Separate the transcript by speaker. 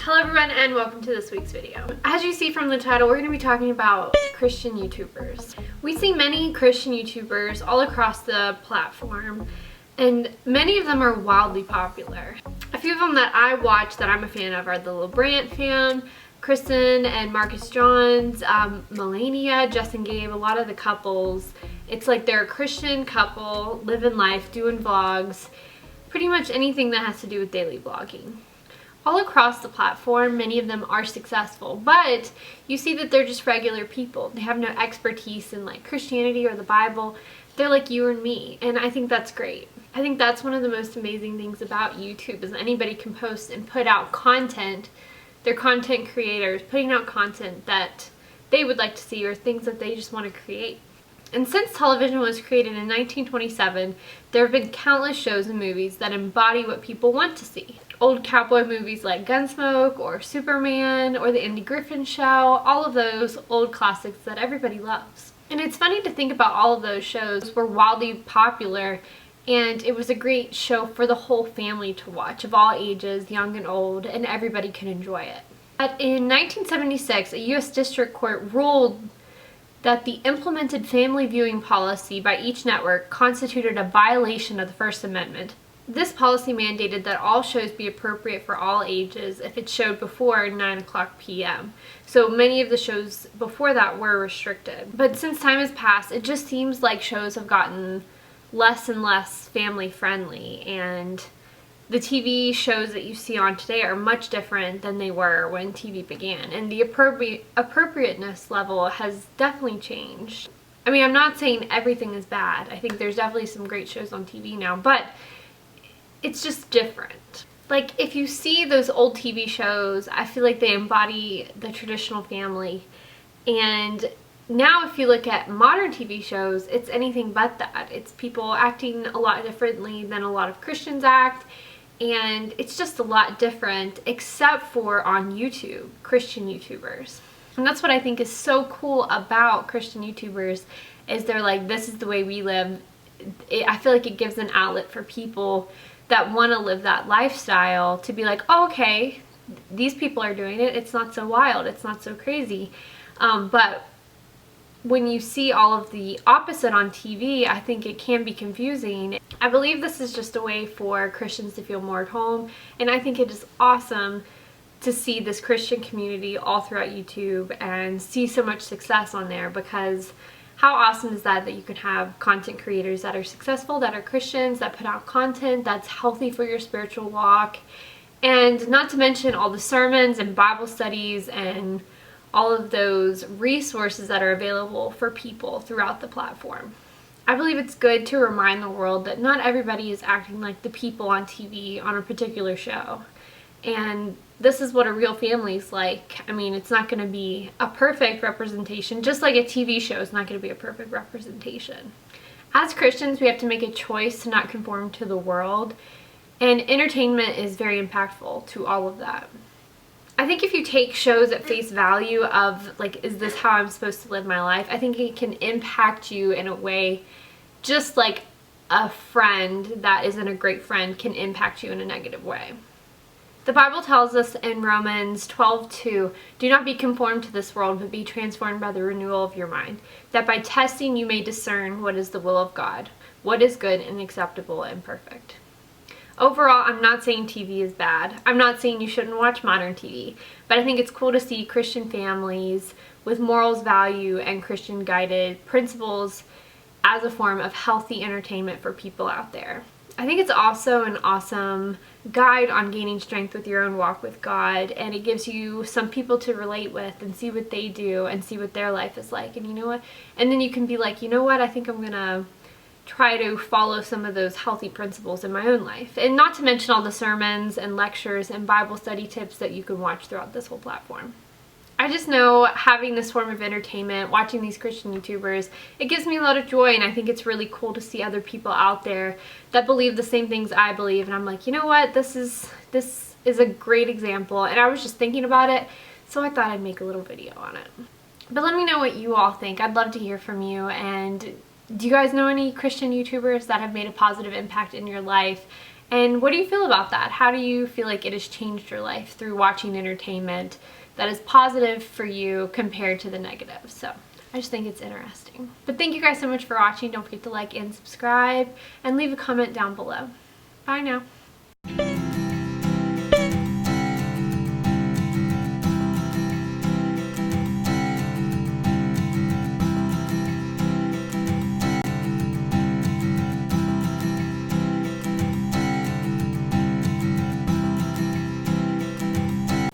Speaker 1: Hello everyone and welcome to this week's video. As you see from the title, we're going to be talking about Christian YouTubers. We see many Christian YouTubers all across the platform and many of them are wildly popular. A few of them that I watch that I'm a fan of are the Brant Fam, Kristin and Johns, Melania, Jess and Gabe, a lot of the couples. It's like they're a Christian couple, living life, doing vlogs, pretty much anything that has to do with daily vlogging. All across the platform, many of them are successful, but you see that they're just regular people. They have no expertise in like Christianity or the Bible. They're like you and me, and I think that's great. I think that's one of the most amazing things about YouTube is anybody can post and put out content. They're content creators putting out content that they would like to see or things that they just want to create. And since television was created in 1927, there have been countless shows and movies that embody what people want to see. Old cowboy movies like Gunsmoke or Superman or the Andy Griffin Show, all of those old classics that everybody loves. And it's funny to think about all of those shows were wildly popular, and it was a great show for the whole family to watch, of all ages, young and old, and everybody could enjoy it. But in 1976, a U.S. District Court ruled that the implemented family viewing policy by each network constituted a violation of the First Amendment. This policy mandated that all shows be appropriate for all ages if it showed before 9:00 p.m. So many of the shows before that were restricted. But since time has passed, it just seems like shows have gotten less and less family friendly, and the TV shows that you see on today are much different than they were when TV began, and the appropriateness level has definitely changed. I mean, I'm not saying everything is bad. I think there's definitely some great shows on TV now, but it's just different. Like, if you see those old TV shows, I feel like they embody the traditional family, and now if you look at modern TV shows, it's anything but that. It's people acting a lot differently than a lot of Christians act, and it's just a lot different except for on YouTube, Christian YouTubers. And that's what I think is so cool about Christian YouTubers is they're like, this is the way we live. I feel like it gives an outlet for people that want to live that lifestyle to be like, oh, okay, these people are doing it. It's not so wild. It's not so crazy. But when you see all of the opposite on TV, I think it can be confusing. I believe this is just a way for Christians to feel more at home, and I think it is awesome to see this Christian community all throughout YouTube and see so much success on there, because how awesome is that you can have content creators that are successful, that are Christians, that put out content that's healthy for your spiritual walk, and not to mention all the sermons and Bible studies and all of those resources that are available for people throughout the platform. I believe it's good to remind the world that not everybody is acting like the people on TV on a particular show. And this is what a real family is like. I mean, it's not going to be a perfect representation, just like a TV show is not going to be a perfect representation. As Christians, we have to make a choice to not conform to the world, and entertainment is very impactful to all of that. I think if you take shows at face value of like, is this how I'm supposed to live my life? I think it can impact you in a way just like a friend that isn't a great friend can impact you in a negative way. The Bible tells us in Romans 12:2, do not be conformed to this world, but be transformed by the renewal of your mind, that by testing you may discern what is the will of God, what is good and acceptable and perfect. Overall, I'm not saying TV is bad. I'm not saying you shouldn't watch modern TV, but I think it's cool to see Christian families with morals, value, and Christian guided principles as a form of healthy entertainment for people out there. I think it's also an awesome guide on gaining strength with your own walk with God, and it gives you some people to relate with and see what they do and see what their life is like, and you know what? And then you can be like, you know what? I think I'm gonna try to follow some of those healthy principles in my own life. And not to mention all the sermons and lectures and Bible study tips that you can watch throughout this whole platform. I just know having this form of entertainment, watching these Christian YouTubers, it gives me a lot of joy, and I think it's really cool to see other people out there that believe the same things I believe, and I'm like, you know what, this is a great example, and I was just thinking about it, so I thought I'd make a little video on it. But let me know what you all think. I'd love to hear from you, and do you guys know any Christian YouTubers that have made a positive impact in your life? And what do you feel about that? How do you feel like it has changed your life through watching entertainment that is positive for you compared to the negative? So I just think it's interesting. But thank you guys so much for watching. Don't forget to like and subscribe and leave a comment down below. Bye now.